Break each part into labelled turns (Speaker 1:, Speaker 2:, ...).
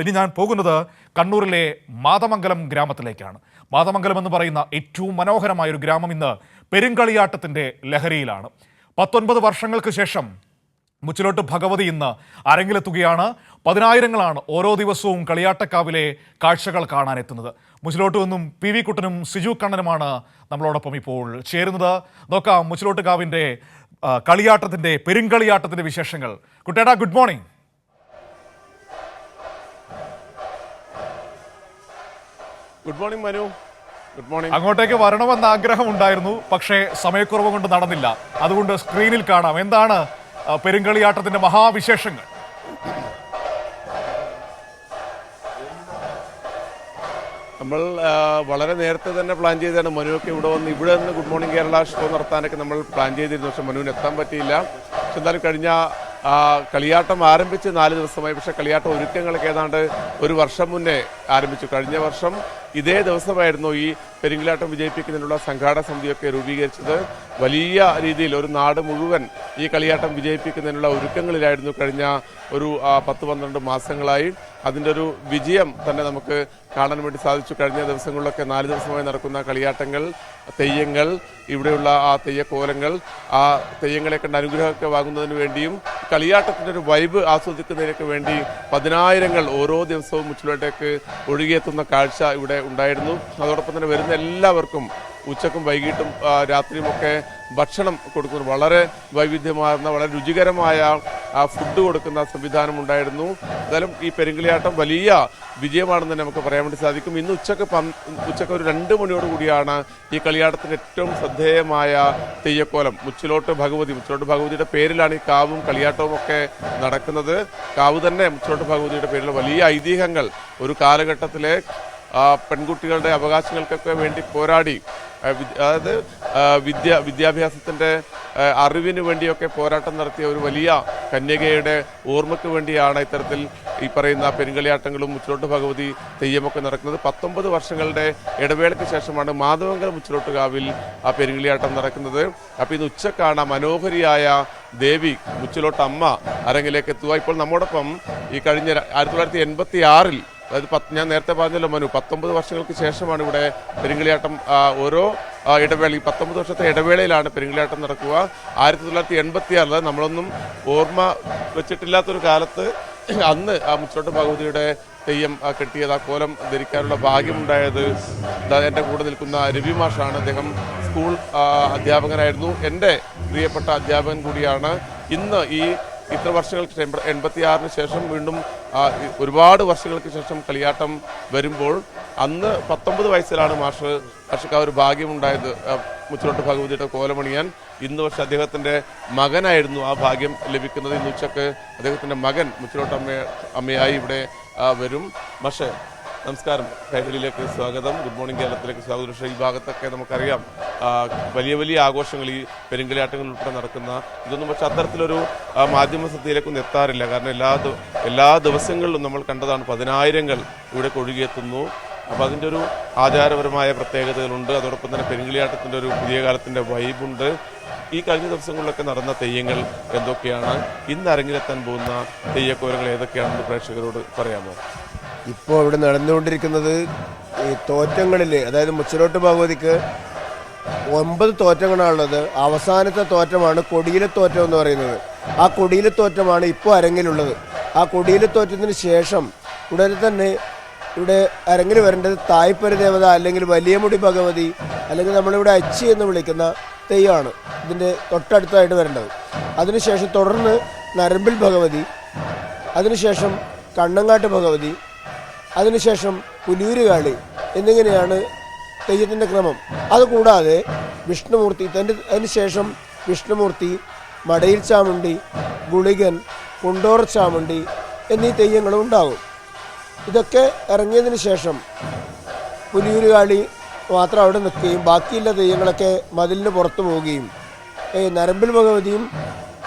Speaker 1: ഇനി ഞാൻ പോകുന്നത് കണ്ണൂരിലെ മാതമംഗലം ഗ്രാമത്തിലേക്കാണ്. മാതമംഗലം എന്ന് പറയുന്ന ഏറ്റവും മനോഹരമായൊരു ഗ്രാമം ഇന്ന് പെരുങ്കളിയാട്ടത്തിൻ്റെ ലഹരിയിലാണ്. 19 വർഷങ്ങൾക്ക് ശേഷം മുച്ചിലോട്ട് ഭഗവതി ഇന്ന് അരങ്ങിലെത്തുകയാണ്. പതിനായിരങ്ങളാണ് ഓരോ ദിവസവും കളിയാട്ടക്കാവിലെ കാഴ്ചകൾ കാണാനെത്തുന്നത്. മുച്ചിലോട്ട് നിന്നും പി വി കുട്ടനും സിജു കണ്ണനുമാണ് നമ്മളോടൊപ്പം ഇപ്പോൾ ചേരുന്നത്. നോക്കാം മുച്ചിലോട്ട് കാവിൻ്റെ കളിയാട്ടത്തിൻ്റെ പെരുങ്കളിയാട്ടത്തിൻ്റെ വിശേഷങ്ങൾ. കുട്ടേട്ടാ, good morning.
Speaker 2: Good morning Manu. Good morning.
Speaker 1: അങ്ങോട്ടേക്ക് വരണമെന്ന ആഗ്രഹം ഉണ്ടായിരുന്നു, പക്ഷേ സമയക്കുറവ് കൊണ്ട് നടന്നില്ല. അതുകൊണ്ട് സ്ക്രീനിൽ കാണാം എന്താണ് പെരുങ്കളിയാട്ടത്തിന്റെ മഹാവിശേഷങ്ങൾ.
Speaker 2: നമ്മൾ വളരെ നേരത്തെ തന്നെ പ്ലാൻ ചെയ്താണ് മനുവൊക്കെ ഇവിടെ നിന്ന് ഗുഡ് മോർണിംഗ് കേരള ഷോ നടത്താനൊക്കെ നമ്മൾ പ്ലാൻ ചെയ്തിരുന്നു. പക്ഷെ മനുവിന് എത്താൻ പറ്റിയില്ല. പക്ഷെ എന്തായാലും കഴിഞ്ഞ കളിയാട്ടം ആരംഭിച്ച് 4 ദിവസമായി. പക്ഷേ കളിയാട്ട ഒരുക്കങ്ങളൊക്കെ ഏതാണ്ട് ഒരു വർഷം മുന്നേ ആരംഭിച്ചു. കഴിഞ്ഞ വർഷം ഇതേ ദിവസമായിരുന്നു ഈ പെരുങ്കളിയാട്ടം വിജയിപ്പിക്കുന്നതിനുള്ള സംഘാടക സമിതിയൊക്കെ രൂപീകരിച്ചത്. വലിയ രീതിയിൽ ഒരു നാട് മുഴുവൻ ഈ കളിയാട്ടം വിജയിപ്പിക്കുന്നതിനുള്ള ഒരുക്കങ്ങളിലായിരുന്നു കഴിഞ്ഞ ഒരു 10-12 മാസങ്ങളായി. അതിൻ്റെ ഒരു വിജയം തന്നെ നമുക്ക് കാണാൻ വേണ്ടി സാധിച്ചു. കഴിഞ്ഞ ദിവസങ്ങളിലൊക്കെ 4 ദിവസമായി നടക്കുന്ന കളിയാട്ടങ്ങൾ, തെയ്യങ്ങൾ, ഇവിടെയുള്ള ആ തെയ്യക്കോലങ്ങൾ, ആ തെയ്യങ്ങളെ കണ്ട് അനുഗ്രഹമൊക്കെ വാങ്ങുന്നതിന് വേണ്ടിയും കളിയാട്ടത്തിൻ്റെ ഒരു വൈബ് ആസ്വദിക്കുന്നതിനൊക്കെ വേണ്ടി പതിനായിരങ്ങൾ ഓരോ ദിവസവും മുച്ചിലോട്ടേക്ക് ഒഴുകിയെത്തുന്ന കാഴ്ച ഇവിടെ ഉണ്ടായിരുന്നു. അതോടൊപ്പം തന്നെ വരുന്ന എല്ലാവർക്കും ഉച്ചക്കും വൈകിട്ടും രാത്രിയുമൊക്കെ ഭക്ഷണം കൊടുക്കുന്നു. വളരെ വൈവിധ്യമാർന്ന വളരെ രുചികരമായ ഫുഡ് കൊടുക്കുന്ന സംവിധാനം ഉണ്ടായിരുന്നു. എന്തായാലും ഈ പെരുങ്കളിയാട്ടം വലിയ വിജയമാണെന്ന് തന്നെ നമുക്ക് പറയാൻ വേണ്ടി സാധിക്കും. ഇന്ന് ഉച്ചക്ക് ഒരു 2 മണിയോടുകൂടിയാണ് ഈ കളിയാട്ടത്തിൻ്റെ ഏറ്റവും ശ്രദ്ധേയമായ തെയ്യക്കോലം മുച്ചിലോട്ട് ഭഗവതിയുടെ പേരിലാണ് ഈ കാവും കളിയാട്ടവും ഒക്കെ നടക്കുന്നത്. കാവ് തന്നെ മുച്ചിലോട്ട് ഭഗവതിയുടെ പേരിൽ വലിയ ഐതിഹ്യങ്ങൾ, ഒരു കാലഘട്ടത്തിലെ പെൺകുട്ടികളുടെ അവകാശങ്ങൾക്കൊക്കെ വേണ്ടി പോരാടി, അതായത് വിദ്യാഭ്യാസത്തിൻ്റെ അറിവിന് വേണ്ടിയൊക്കെ പോരാട്ടം നടത്തിയ ഒരു വലിയ കന്യകയുടെ ഓർമ്മയ്ക്ക് വേണ്ടിയാണ് ഇത്തരത്തിൽ ഈ പറയുന്ന പെരുങ്കളിയാട്ടങ്ങളും മുച്ചിലോട്ട് ഭഗവതി തെയ്യമൊക്കെ നടക്കുന്നത്. 19 വർഷങ്ങളുടെ ഇടവേളയ്ക്ക് ശേഷമാണ് മാതമംഗലം മുച്ചിലോട്ട് കാവിൽ ആ പെരുങ്കളിയാട്ടം നടക്കുന്നത്. അപ്പോൾ ഇന്ന് ഉച്ചക്കാണ് മനോഹരിയായ ദേവി മുച്ചിലോട്ട് അമ്മ അരങ്ങിലേക്ക് എത്തുക. ഇപ്പോൾ നമ്മോടൊപ്പം ഈ കഴിഞ്ഞ 1986-ൽ, അതായത് ഞാൻ നേരത്തെ പറഞ്ഞല്ലോ മനു, 19 വർഷങ്ങൾക്ക് ശേഷമാണ് ഇവിടെ പെരുങ്കളിയാട്ടം ഓരോ ഇടവേള, ഈ 19 വർഷത്തെ ഇടവേളയിലാണ് പെരുങ്കളിയാട്ടം നടക്കുക. 1986 നമ്മളൊന്നും ഓർമ്മ വെച്ചിട്ടില്ലാത്തൊരു കാലത്ത് അന്ന് ആ മുച്ചിലോട്ട് ഭഗവതിയുടെ തെയ്യം കെട്ടിയത്, ആ കോലം ധരിക്കാനുള്ള ഭാഗ്യമുണ്ടായത് എൻ്റെ കൂടെ നിൽക്കുന്ന രവി മാഷാണ്. അദ്ദേഹം സ്കൂൾ അധ്യാപകനായിരുന്നു, എൻ്റെ പ്രിയപ്പെട്ട അധ്യാപകൻ കൂടിയാണ്. ഇന്ന് ഈ ഇത്ര വർഷങ്ങൾക്ക് 86-ന് ശേഷം വീണ്ടും ഒരുപാട് വർഷങ്ങൾക്ക് ശേഷം കളിയാട്ടം വരുമ്പോൾ അന്ന് 19 വയസ്സിലാണ് മാഷക്ക് ആ ഒരു ഭാഗ്യമുണ്ടായത് മുച്ചിലോട്ട് ഭഗവതിയുടെ കോലമണിയാൻ. ഇന്ന് പക്ഷേ അദ്ദേഹത്തിൻ്റെ മകനായിരുന്നു ആ ഭാഗ്യം ലഭിക്കുന്നത്. ഇന്ന് ഉച്ചക്ക് അദ്ദേഹത്തിൻ്റെ മകൻ മുച്ചിലോട്ട് അമ്മയായി ഇവിടെ വരും. മാഷേ നമസ്കാരം, കൈരളിയിലേക്ക് സ്വാഗതം. ഗുഡ് മോർണിംഗ് കേരളത്തിലേക്ക് സ്വാഗതം. പക്ഷേ ഈ ഭാഗത്തൊക്കെ നമുക്കറിയാം വലിയ വലിയ ആഘോഷങ്ങൾ, ഈ പെരുങ്കളിയാട്ടങ്ങൾ ഉൾപ്പെടെ നടക്കുന്ന ഇതൊന്നും പക്ഷെ അത്തരത്തിലൊരു മാധ്യമ ശ്രദ്ധയിലേക്കൊന്നും എത്താറില്ല. കാരണം എല്ലാ ദിവസങ്ങളിലും നമ്മൾ കണ്ടതാണ് പതിനായിരങ്ങൾ ഇവിടെ ഒഴുകിയെത്തുന്നു. അപ്പോൾ അതിൻ്റെ ഒരു ആചാരപരമായ പ്രത്യേകതകളുണ്ട്. അതോടൊപ്പം തന്നെ പെരുങ്കളിയാട്ടത്തിൻ്റെ ഒരു പുതിയ കാലത്തിൻ്റെ വൈബുണ്ട്. ഈ കഴിഞ്ഞ ദിവസങ്ങളിലൊക്കെ നടന്ന തെയ്യങ്ങൾ എന്തൊക്കെയാണ്, ഇന്ന് അരങ്ങിലെത്താൻ പോകുന്ന തെയ്യക്കോലങ്ങൾ ഏതൊക്കെയാണെന്ന് പ്രേക്ഷകരോട് പറയാമോ?
Speaker 3: ഇപ്പോൾ ഇവിടെ നടന്നുകൊണ്ടിരിക്കുന്നത് ഈ തോറ്റങ്ങളിൽ, അതായത് മുച്ചിലോട്ട് ഭഗവതിക്ക് 9 തോറ്റങ്ങളാണുള്ളത്. അവസാനത്തെ തോറ്റമാണ് കൊടിയിലത്തോറ്റം എന്ന് പറയുന്നത്. ആ കൊടിയിലത്തോറ്റമാണ് ഇപ്പോൾ അരങ്ങിലുള്ളത്. ആ കൊടിയിലത്തോറ്റത്തിന് ശേഷം ഉടനെ തന്നെ ഇവിടെ അരങ്ങിൽ വരേണ്ടത് തായ്പര ദേവത, അല്ലെങ്കിൽ വലിയമുടി ഭഗവതി, അല്ലെങ്കിൽ നമ്മളിവിടെ അച്ചി എന്ന് വിളിക്കുന്ന തെയ്യമാണ് ഇതിൻ്റെ തൊട്ടടുത്തായിട്ട് വരേണ്ടത്. അതിനുശേഷം തുടർന്ന് നരമ്പിൽ ഭഗവതി, അതിനുശേഷം കണ്ണങ്ങാട്ട് ഭഗവതി, അതിനുശേഷം പുലിയൂരുകാളി എന്നിങ്ങനെയാണ് തെയ്യത്തിൻ്റെ ക്രമം. അതുകൂടാതെ വിഷ്ണുമൂർത്തി, അതിനുശേഷം വിഷ്ണുമൂർത്തി, മടയിൽ ചാമുണ്ടി, ഗുളികൻ, കുണ്ടോറ ചാമുണ്ടി എന്നീ തെയ്യങ്ങളും ഉണ്ടാകും. ഇതൊക്കെ ഇറങ്ങിയതിന് ശേഷം പുലിയൂരുകാളി മാത്രം അവിടെ നിൽക്കുകയും ബാക്കിയുള്ള തെയ്യങ്ങളൊക്കെ മതിലിന് പുറത്തു പോവുകയും നരമ്പിൽ ഭഗവതിയും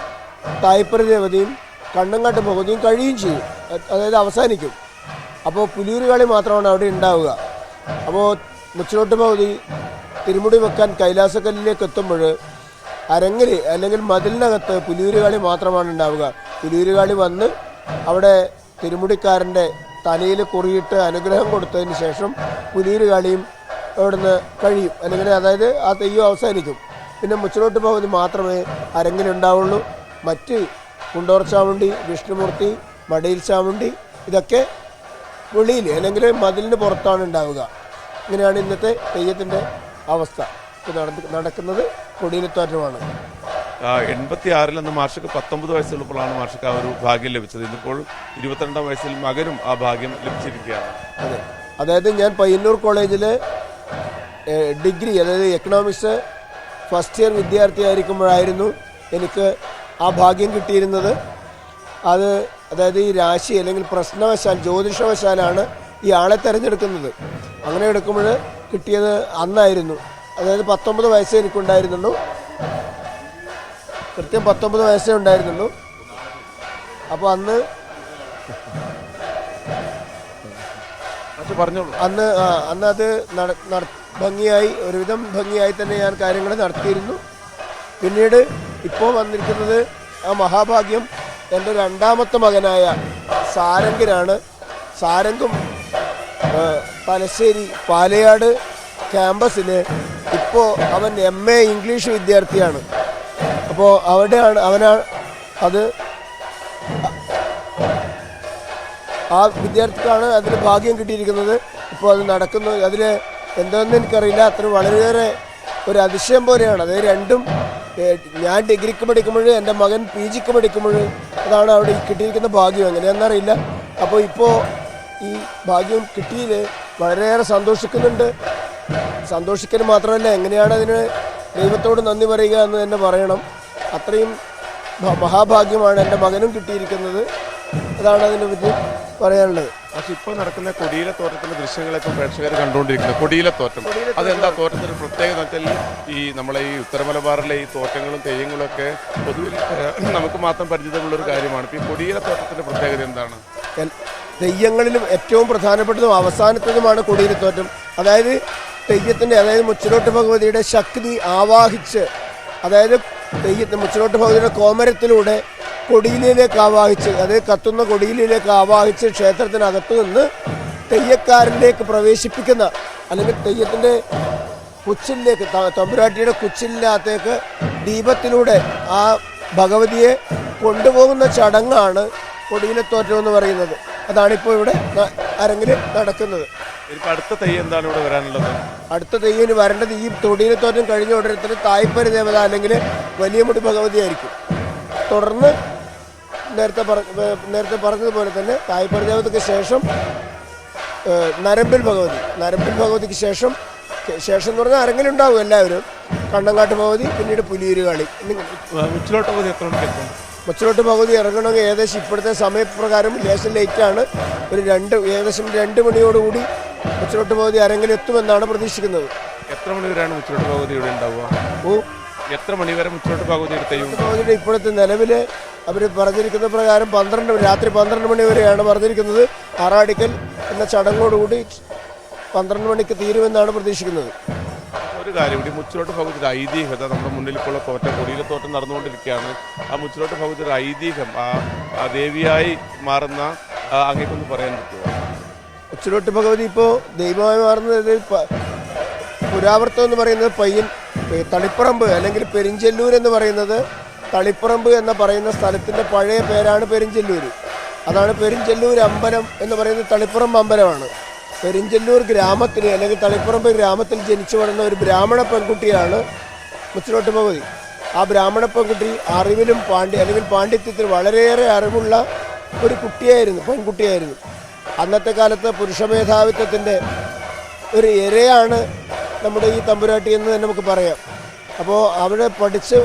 Speaker 3: തായ്പര ദേവതയും കണ്ണങ്ങാട്ട് ഭഗവതിയും കഴിയുകയും ചെയ്യും, അതായത് അവസാനിക്കും. അപ്പോൾ പുലിയൂരുകാളി മാത്രമാണ് അവിടെ ഉണ്ടാവുക. അപ്പോൾ മുച്ചിലോട്ട് ഭഗവതി തിരുമുടി വെക്കാൻ കൈലാസക്കല്ലിലേക്ക് എത്തുമ്പോൾ അരങ്ങിൽ അല്ലെങ്കിൽ മതിലിനകത്ത് പുലിയൂരുകാളി മാത്രമാണ് ഉണ്ടാവുക. പുലിയൂരുകാളി വന്ന് അവിടെ തിരുമുടിക്കാരൻ്റെ തലയിൽ കുറിയിട്ട് അനുഗ്രഹം കൊടുത്തതിന് ശേഷം പുലിയൂർ കളിയും അവിടുന്ന് കഴിയും, അല്ലെങ്കിൽ അതായത് ആ തെയ്യം അവസാനിക്കും. പിന്നെ മുച്ചിലോട്ട് ഭഗവതി മാത്രമേ അരങ്ങിലുണ്ടാവുള്ളൂ. മറ്റ് കുണ്ടോർ ചാമുണ്ടി, വിഷ്ണുമൂർത്തി, മടയിൽ ചാമുണ്ടി ഇതൊക്കെ വെളിയിൽ അല്ലെങ്കിൽ മതിലിന് പുറത്താണ് ഉണ്ടാവുക. ഇങ്ങനെയാണ് ഇന്നത്തെ തെയ്യത്തിൻ്റെ അവസ്ഥ. ഇപ്പോൾ നടക്കുന്നത് കൊടിയിലത്തോറ്റമാണ്.
Speaker 2: 86 അന്ന് മാഷക്ക് 19 വയസ്സുള്ളപ്പോഴാണ് മാഷക്ക് ആ ഒരു ഭാഗ്യം ലഭിച്ചത്. ഇന്നിപ്പോൾ 22-ാം വയസ്സിൽ മകനും ആ ഭാഗ്യം ലഭിച്ചിരിക്കുകയാണ്.
Speaker 3: അതെ, അതായത് ഞാൻ പയ്യന്നൂർ കോളേജിൽ ഡിഗ്രി, അതായത് എക്കണോമിക്സ് ഫസ്റ്റ് ഇയർ വിദ്യാർത്ഥിയായിരിക്കുമ്പോഴായിരുന്നു എനിക്ക് ആ ഭാഗ്യം കിട്ടിയിരുന്നത്. അതായത് ഈ രാശി അല്ലെങ്കിൽ പ്രശ്നവശാൽ, ജ്യോതിഷവശാലാണ് ഈ ആളെ തിരഞ്ഞെടുക്കുന്നത്. അങ്ങനെ എടുക്കുമ്പോൾ കിട്ടിയത് അന്നായിരുന്നു. അതായത് 19 വയസ്സേ എനിക്കുണ്ടായിരുന്നുള്ളൂ. കൃത്യം 19 വയസ്സേ ഉണ്ടായിരുന്നുള്ളൂ. അപ്പോൾ അന്ന് അത് ഭംഗിയായി, ഒരുവിധം ഭംഗിയായി തന്നെ ഞാൻ കാര്യങ്ങൾ നടത്തിയിരുന്നു. പിന്നീട് ഇപ്പോൾ വന്നിരിക്കുന്നത് ആ മഹാഭാഗ്യം എൻ്റെ രണ്ടാമത്തെ മകനായ സാരംഗിനാണ്. സാരംഗും തലശ്ശേരി പാലയാട് ക്യാമ്പസിൽ ഇപ്പോൾ അവൻ MA ഇംഗ്ലീഷ് വിദ്യാർത്ഥിയാണ്. അപ്പോൾ ആ വിദ്യാർത്ഥിക്കാണ് അതിന് ഭാഗ്യം കിട്ടിയിരിക്കുന്നത്. ഇപ്പോൾ അത് നടക്കുന്നു. അതിൽ എന്താണെന്ന് എനിക്കറിയില്ല. അത്ര വളരെയേറെ ഒരു അതിശയം പോലെയാണ്. അതായത് രണ്ടും, ഞാൻ ഡിഗ്രിക്ക് പഠിക്കുമ്പോൾ എൻ്റെ മകൻ PGക്ക് പഠിക്കുമ്പോൾ അതാണ് അവിടെ കിട്ടിയിരിക്കുന്ന ഭാഗ്യം. എങ്ങനെയാണെന്നറിയില്ല. അപ്പോൾ ഇപ്പോൾ ഈ ഭാഗ്യം കിട്ടിയതിൽ വളരെയേറെ സന്തോഷിക്കുന്നുണ്ട്. സന്തോഷിക്കൽ മാത്രമല്ല, എങ്ങനെയാണ് അതിന് ദൈവത്തോട് നന്ദി പറയുക എന്ന് തന്നെ പറയണം. അത്രയും മഹാഭാഗ്യമാണ് എൻ്റെ മകനും കിട്ടിയിരിക്കുന്നത്. അതാണ് അതിനെ പറ്റി പറയാനുള്ളത്.
Speaker 2: പക്ഷെ ഇപ്പോൾ നടക്കുന്ന കൊടിയിലത്തോറ്റത്തിന്റെ ദൃശ്യങ്ങളൊക്കെ പ്രേക്ഷകർ കണ്ടുകൊണ്ടിരിക്കുന്നത്. കൊടിയിലത്തോറ്റം, അതെന്താ തോറ്റത്തിന്റെ പ്രത്യേകത വെച്ചാൽ, ഈ നമ്മളെ ഈ ഉത്തരമലബാറിലെ ഈ തോറ്റങ്ങളും തെയ്യങ്ങളും ഒക്കെ പൊതുവിൽ നമുക്ക് മാത്രം പരിചിതമുള്ളൊരു കാര്യമാണ്. ഇപ്പോൾ ഈ കൊടിയിലത്തോറ്റത്തിന്റെ പ്രത്യേകത എന്താണ്?
Speaker 3: തെയ്യങ്ങളിലും ഏറ്റവും പ്രധാനപ്പെട്ടതും അവസാനത്തതുമാണ് കൊടിയിലത്തോറ്റം. അതായത് തെയ്യത്തിൻ്റെ, അതായത് മുച്ചിലോട്ട് ഭഗവതിയുടെ ശക്തി ആവാഹിച്ച്, അതായത് മുച്ചിലോട്ട് ഭഗവതിയുടെ കോമരത്തിലൂടെ കൊടിയിലേക്ക് ആവാഹിച്ച്, അതായത് കത്തുന്ന കൊടിയിലേക്ക് ആവാഹിച്ച് ക്ഷേത്രത്തിനകത്ത് നിന്ന് തെയ്യക്കാരനിലേക്ക് പ്രവേശിപ്പിക്കുന്ന, അല്ലെങ്കിൽ തെയ്യത്തിൻ്റെ കുച്ചിലേക്ക്, തമ്പുരാട്ടിയുടെ കുച്ചിലിനകത്തേക്ക് ദീപത്തിലൂടെ ആ ഭഗവതിയെ കൊണ്ടുപോകുന്ന ചടങ്ങാണ് കൊടിയിലത്തോറ്റം എന്ന് പറയുന്നത്. അതാണിപ്പോൾ ഇവിടെ അരങ്ങിൽ നടക്കുന്നത്.
Speaker 2: അടുത്ത തെയ്യം എന്താണ് ഇവിടെ വരാനുള്ളത്?
Speaker 3: അടുത്ത തെയ്യന് വരേണ്ടത് ഈ കൊടിയിലത്തോറ്റം കഴിഞ്ഞ ഉടനെ തന്നെ തായ്പരി ദേവത അല്ലെങ്കിൽ വലിയ മുടി ഭഗവതി ആയിരിക്കും. തുടർന്ന് നേരത്തെ പറഞ്ഞതുപോലെ തന്നെ തായ്പരി ദേവതയ്ക്ക് ശേഷം നരമ്പിൽ ഭഗവതിക്ക് ശേഷം എന്ന് പറഞ്ഞാൽ അരങ്ങിലുണ്ടാവും എല്ലാവരും. കണ്ണങ്കാട്ട് ഭഗവതി, പിന്നീട് പുലിയൂർ കളി. മുച്ചിലോട്ട് ഭഗവതി ഇറങ്ങണമെങ്കിൽ ഏകദേശം ഇപ്പോഴത്തെ സമയപ്രകാരം ലേശം ലേറ്റാണ്. ഏകദേശം 2 മണിയോടുകൂടി മുച്ചിലോട്ട് ഭഗവതി അരങ്ങിലെത്തുമെന്നാണ് പ്രതീക്ഷിക്കുന്നത്.
Speaker 2: എത്ര മണി വരെയാണ് മുച്ചിലോട്ട് ഭഗവതി ഇവിടെ ഉണ്ടാവുക? എത്ര മണി വരെ മുച്ചിലോട്ട് ഭഗവതിയുടെ
Speaker 3: ഇപ്പോഴത്തെ നിലവിൽ അവർ പറഞ്ഞിരിക്കുന്ന പ്രകാരം രാത്രി 12 മണി വരെയാണ് പറഞ്ഞിരിക്കുന്നത്. ആറാടിക്കൽ എന്ന ചടങ്ങോടുകൂടി 12 മണിക്ക് തീരുമെന്നാണ് പ്രതീക്ഷിക്കുന്നത്.
Speaker 2: ഒരു കാര്യം കൂടി, മുച്ചിലോട്ട് ഭഗവതിയുടെ ഐതിഹ്യത, നമ്മുടെ മുന്നിൽ ഇപ്പോൾ കൊടിയിലത്തോറ്റം നടന്നുകൊണ്ടിരിക്കുകയാണ്. ആ മുച്ചിലോട്ട് ഭഗവതിയുടെ ഐതിഹ്യം, ആ ദേവിയായി മാറുന്ന അങ്ങേക്കൊന്ന് പറയാൻ പറ്റുമോ?
Speaker 3: മുച്ചിലോട്ട് ഭഗവതി ഇപ്പോൾ ദൈവമായി മാറുന്നത് പുരാവർത്തം എന്ന് പറയുന്നത് തളിപ്പറമ്പ് അല്ലെങ്കിൽ പെരിഞ്ചെല്ലൂർ എന്ന് പറയുന്നത്, തളിപ്പറമ്പ് എന്ന് പറയുന്ന സ്ഥലത്തിൻ്റെ പഴയ പേരാണ് പെരിഞ്ചെല്ലൂർ. അതാണ് പെരിഞ്ചെല്ലൂർ അമ്പലം എന്ന് പറയുന്നത്. തളിപ്പറമ്പ് അമ്പലമാണ്. പെരിഞ്ചെല്ലൂർ ഗ്രാമത്തിൽ അല്ലെങ്കിൽ തളിപ്പറമ്പ് ഗ്രാമത്തിൽ ജനിച്ചു വളർന്ന ഒരു ബ്രാഹ്മണ പെൺകുട്ടിയാണ് മുച്ചിലോട്ട് ഭഗവതി. ആ ബ്രാഹ്മണ പെൺകുട്ടി അറിവിലും അല്ലെങ്കിൽ പാണ്ഡിത്യത്തിൽ വളരെയേറെ അറിവുള്ള ഒരു പെൺകുട്ടിയായിരുന്നു. അന്നത്തെ കാലത്ത് പുരുഷ മേധാവിത്വത്തിൻ്റെ ഒരു ഇരയാണ് നമ്മുടെ ഈ തമ്പുരാട്ടി എന്ന് തന്നെ നമുക്ക് പറയാം. അപ്പോൾ അവിടെ പഠിച്ച്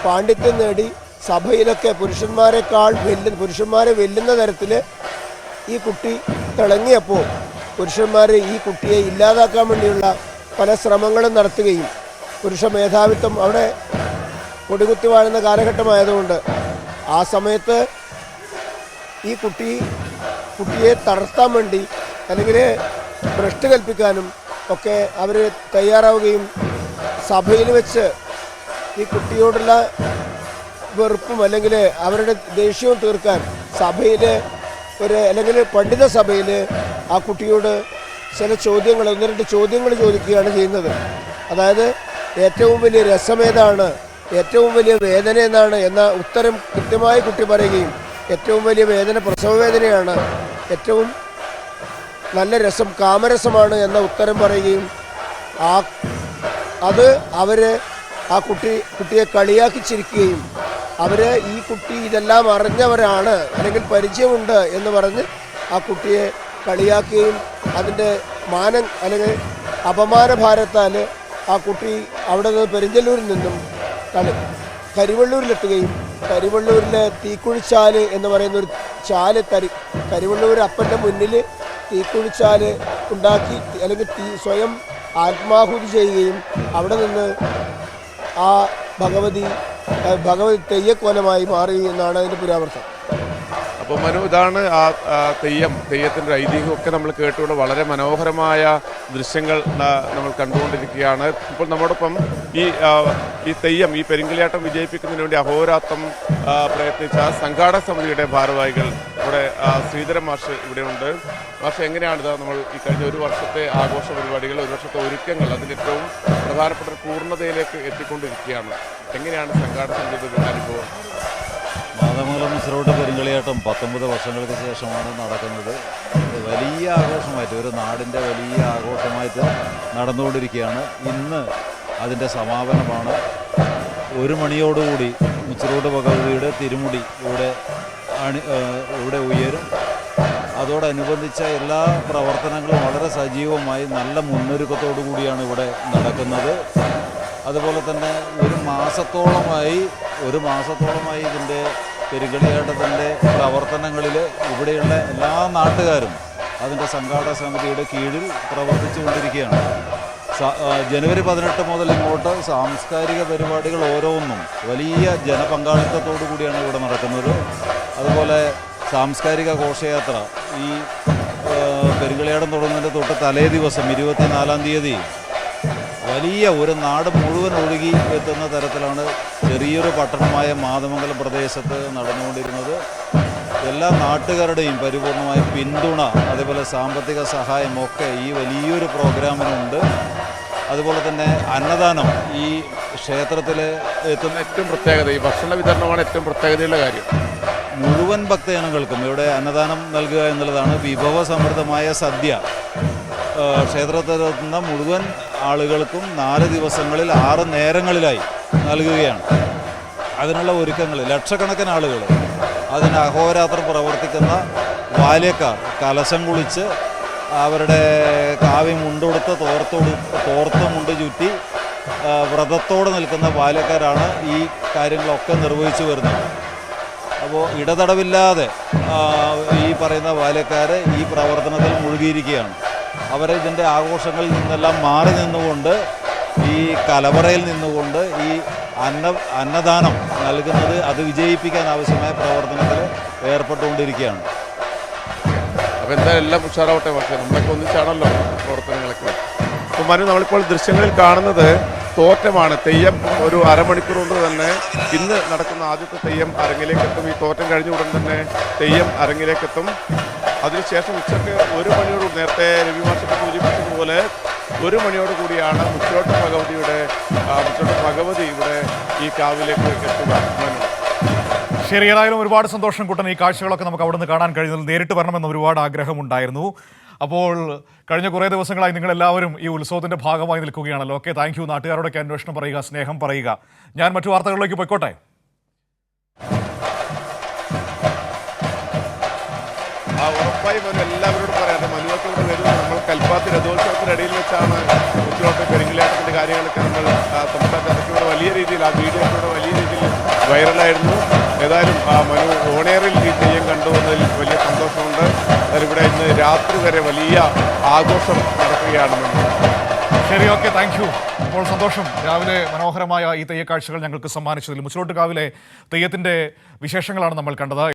Speaker 3: പാണ്ഡിത്യം നേടി സഭയിലൊക്കെ പുരുഷന്മാരെ വെല്ലുന്ന തരത്തിൽ ഈ കുട്ടി തിളങ്ങിയപ്പോൾ പുരുഷന്മാർ ഈ കുട്ടിയെ ഇല്ലാതാക്കാൻ വേണ്ടിയുള്ള പല ശ്രമങ്ങളും നടത്തുകയും, പുരുഷ മേധാവിത്വം അവിടെ കൊടികുത്തി വാഴുന്ന കാലഘട്ടമായതുകൊണ്ട് ആ സമയത്ത് ഈ കുട്ടിയെ തളർത്താൻ വേണ്ടി അല്ലെങ്കിൽ ഭ്രഷ്ട് കൽപ്പിക്കാനും ഒക്കെ അവർ തയ്യാറാവുകയും സഭയിൽ വെച്ച് ഈ കുട്ടിയോടുള്ള വെറുപ്പും അല്ലെങ്കിൽ അവരുടെ ദേഷ്യവും തീർക്കാൻ സഭയിൽ അല്ലെങ്കിൽ പണ്ഡിത സഭയിൽ ആ കുട്ടിയോട് ചില ചോദ്യങ്ങൾ, 1-2 ചോദ്യങ്ങൾ ചോദിക്കുകയാണ് ചെയ്യുന്നത്. അതായത് ഏറ്റവും വലിയ രസമേതാണ്, ഏറ്റവും വലിയ വേദന എന്നാണ് എന്ന ഉത്തരം കൃത്യമായി കുട്ടി പറയുകയും, ഏറ്റവും വലിയ വേദന പ്രസവ വേദനയാണ്, ഏറ്റവും നല്ല രസം കാമരസമാണ് എന്ന ഉത്തരം പറയുകയും അത് അവർ ആ കുട്ടിയെ കളിയാക്കി ചിരിക്കുകയും ഈ കുട്ടി ഇതെല്ലാം അറിഞ്ഞവരാണ് അല്ലെങ്കിൽ പരിചയമുണ്ട് എന്ന് പറഞ്ഞ് ആ കുട്ടിയെ കളിയാക്കുകയും അതിൻ്റെ അല്ലെങ്കിൽ അപമാനഭാരത്താൽ ആ കുട്ടി അവിടെ നിന്ന് പെരിഞ്ചല്ലൂരിൽ നിന്നും കരിവള്ളൂരിലെത്തുകയും കരിവള്ളൂരിലെ തീക്കുഴിച്ചാല് എന്ന് പറയുന്ന ഒരു ചാല് കരിവള്ളൂർ അപ്പൻ്റെ മുന്നിൽ തീക്കുഴിച്ചാല് ഉണ്ടാക്കി അല്ലെങ്കിൽ സ്വയം ആത്മാഹുതി ചെയ്യുകയും അവിടെ നിന്ന് ആ ഭഗവതി തെയ്യക്കോലമായി മാറി എന്നാണ് അതിൻ്റെ പുരാവർത്തനം.
Speaker 2: അപ്പോൾ മനു, ഇതാണ് ആ തെയ്യത്തിൻ്റെ ഐതിഹ്യമൊക്കെ നമ്മൾ കേട്ടുകൊണ്ട് വളരെ മനോഹരമായ ദൃശ്യങ്ങൾ നമ്മൾ കണ്ടുകൊണ്ടിരിക്കുകയാണ്. ഇപ്പോൾ നമ്മോടൊപ്പം ഈ തെയ്യം, ഈ പെരിങ്കളിയാട്ടം വിജയിപ്പിക്കുന്നതിന് വേണ്ടി അഹോരാത്രം പ്രയത്നിച്ച സംഘാടക സമിതിയുടെ ഭാരവാഹികൾ ഇവിടെ ശ്രീധരൻ മാഷ് ഇവിടെയുണ്ട്. മാഷ്, എങ്ങനെയാണ് നമ്മൾ ഈ കഴിഞ്ഞ ഒരു വർഷത്തെ ആഘോഷ പരിപാടികൾ, ഒരു വർഷത്തെ ഒരുക്കങ്ങൾ അതിൻ്റെ ഏറ്റവും പ്രധാനപ്പെട്ട പൂർണ്ണതയിലേക്ക് എത്തിക്കൊണ്ടിരിക്കുകയാണ്. എങ്ങനെയാണ് സംഘാടക സമിതിയുടെ അനുഭവം?
Speaker 4: മാതമംഗലം മിശ്രോട്ട് പെരുങ്കളിയാട്ടം 19 വർഷങ്ങൾക്ക് ശേഷമാണ് നടക്കുന്നത്. വലിയ ആഘോഷമായിട്ട്, ഒരു നാടിൻ്റെ വലിയ ആഘോഷമായിട്ട് നടന്നുകൊണ്ടിരിക്കുകയാണ്. ഇന്ന് അതിൻ്റെ സമാപനമാണ്. 1 മണിയോടുകൂടി മിശ്രോട്ട് ഭഗവതിയുടെ തിരുമുടി ഇവിടെ ഉയരും. അതോടനുബന്ധിച്ച എല്ലാ പ്രവർത്തനങ്ങളും വളരെ സജീവമായി നല്ല മുന്നൊരുക്കത്തോടു കൂടിയാണ് ഇവിടെ നടക്കുന്നത്. അതുപോലെ തന്നെ ഒരു മാസത്തോളമായി ഇതിൻ്റെ പെരുങ്കളിയാട്ടത്തിൻ്റെ പ്രവർത്തനങ്ങളിൽ ഇവിടെയുള്ള എല്ലാ നാട്ടുകാരും അതിൻ്റെ സംഘാടക സമിതിയുടെ കീഴിൽ പ്രവർത്തിച്ചു കൊണ്ടിരിക്കുകയാണ്. ജനുവരി 18 മുതൽ ഇങ്ങോട്ട് സാംസ്കാരിക പരിപാടികൾ ഓരോന്നും വലിയ ജനപങ്കാളിത്തത്തോടു കൂടിയാണ് ഇവിടെ നടക്കുന്നത്. അതുപോലെ സാംസ്കാരിക ഘോഷയാത്ര ഈ പെരുങ്കളിയാട്ടം തുടങ്ങുന്നതിൻ്റെ തൊട്ട് തലേ ദിവസം 24-ാം തീയതി വലിയ ഒരു നാട് മുഴുവൻ ഒഴുകി എത്തുന്ന തരത്തിലാണ് ചെറിയൊരു പട്ടണമായ മാതമംഗലം പ്രദേശത്ത് നടന്നുകൊണ്ടിരുന്നത്. എല്ലാ നാട്ടുകാരുടെയും പരിപൂർണമായ പിന്തുണ, അതേപോലെ സാമ്പത്തിക സഹായമൊക്കെ ഈ വലിയൊരു പ്രോഗ്രാമിനുണ്ട്. അതുപോലെ തന്നെ അന്നദാനം ഈ ക്ഷേത്രത്തിൽ എത്തുന്ന
Speaker 2: ഏറ്റവും പ്രത്യേകത, ഈ ഭക്ഷണ വിതരണമാണ് ഏറ്റവും പ്രത്യേകതയുള്ള കാര്യം.
Speaker 4: മുഴുവൻ ഭക്തജനങ്ങൾക്കും ഇവിടെ അന്നദാനം നൽകുക എന്നുള്ളതാണ്. വിഭവസമൃദ്ധമായ സദ്യ ക്ഷേത്രത്തിലെത്തുന്ന മുഴുവൻ ആളുകൾക്കും 4 ദിവസങ്ങളിൽ 6 നേരങ്ങളിലായി നൽകുകയാണ്. അതിനുള്ള ഒരുക്കങ്ങൾ, ലക്ഷക്കണക്കിന് ആളുകൾ അതിന് അഹോരാത്രം പ്രവർത്തിക്കുന്ന ബാല്യക്കാർ കലശം കുളിച്ച് അവരുടെ കാവ്യ മുണ്ടുകൊടുത്ത് തോർത്ത് മുണ്ട് ചുറ്റി വ്രതത്തോടെ നിൽക്കുന്ന ബാല്യക്കാരാണ് ഈ കാര്യങ്ങളൊക്കെ നിർവഹിച്ചു വരുന്നത്. അപ്പോൾ ഇടതടവില്ലാതെ ഈ പറയുന്ന ബാല്യക്കാർ ഈ പ്രവർത്തനത്തിൽ മുഴുകിയിരിക്കുകയാണ്. അവരെ ഇതിൻ്റെ ആഘോഷങ്ങളിൽ നിന്നെല്ലാം മാറി നിന്നുകൊണ്ട് ഈ കലവറയിൽ നിന്നുകൊണ്ട് ഈ അന്നദാനം നൽകുന്നത് അത് വിജയിപ്പിക്കാൻ ആവശ്യമായ പ്രവർത്തനത്തിൽ ഏർപ്പെട്ടുകൊണ്ടിരിക്കുകയാണ്.
Speaker 2: അപ്പോൾ എന്തായാലും എല്ലാം ഉഷാറാവട്ടെ. പക്ഷേ നമ്മളൊക്കെ ഒന്നിച്ചാണല്ലോ പ്രവർത്തനങ്ങളൊക്കെ. അപ്പോൾ മനു, നമ്മളിപ്പോൾ ദൃശ്യങ്ങളിൽ കാണുന്നത് തോറ്റമാണ്. തെയ്യം ഒരു അരമണിക്കൂർ കൊണ്ട് തന്നെ ഇന്ന് നടക്കുന്ന ആദ്യത്തെ തെയ്യം അരങ്ങിലേക്കെത്തും. ഈ തോറ്റം കഴിഞ്ഞ ഉടൻ തന്നെ തെയ്യം അരങ്ങിലേക്കെത്തും. അതിനുശേഷം ഉച്ചയ്ക്ക് 1 മണിയോട്, നേരത്തെ രവി മാഷൊക്കെ സൂചിപ്പിച്ചതുപോലെ 1 മണിയോട് കൂടിയാണ് മുച്ചോട്ട് ഭഗവതി ഇവിടെ ഈ കാവിലേക്ക് എത്തുക.
Speaker 1: ശരി, ഏതായാലും ഒരുപാട് സന്തോഷം കുട്ടൻ. ഈ കാഴ്ചകളൊക്കെ നമുക്ക് അവിടെ നിന്ന് കാണാൻ കഴിയുന്നത്. നേരിട്ട് വരണമെന്ന് ഒരുപാട് ആഗ്രഹമുണ്ടായിരുന്നു. അപ്പോൾ കഴിഞ്ഞ കുറേ ദിവസങ്ങളായി നിങ്ങളെല്ലാവരും ഈ ഉത്സവത്തിൻ്റെ ഭാഗമായി നിൽക്കുകയാണല്ലോ. Okay, thank you. നാട്ടുകാരോടൊക്കെ അന്വേഷണം പറയുക, സ്നേഹം പറയുക. ഞാൻ മറ്റു വാർത്തകളിലേക്ക് പോയിക്കോട്ടെ.
Speaker 2: ഉറപ്പായി മനു എല്ലാവരോടും പറയാതെ മനുവൊക്കെ ഇവിടെ വരുന്നു. നമ്മൾ കൽപ്പാത്തി രഥോത്സവത്തിനിടയിൽ വെച്ചാണ് മുച്ചോട്ട് പെരുങ്കളിയാട്ടത്തിൻ്റെ കാര്യങ്ങളൊക്കെ നമ്മൾ സംസ്ഥാനത്ത് അതൊക്കെ വലിയ രീതിയിൽ, ആ വീഡിയോ ഒക്കെ വലിയ രീതിയിൽ വൈറലായിരുന്നു. ഏതായാലും മനു ഓണേറിൽ ഈ തെയ്യം കണ്ടുവന്നതിൽ വലിയ സന്തോഷമുണ്ട്. അതിലിവിടെ ഇന്ന് രാത്രി വരെ വലിയ ആഘോഷം നടക്കുകയാണ്.
Speaker 1: ശരി, ഓക്കെ, താങ്ക് യു. അപ്പോൾ സന്തോഷം. രാവിലെ മനോഹരമായ ഈ തെയ്യക്കാഴ്ചകൾ ഞങ്ങൾക്ക് സമ്മാനിച്ചതിൽ. മുച്ചിലോട്ടുകാവിലെ തെയ്യത്തിൻ്റെ വിശേഷങ്ങളാണ് നമ്മൾ കണ്ടത്.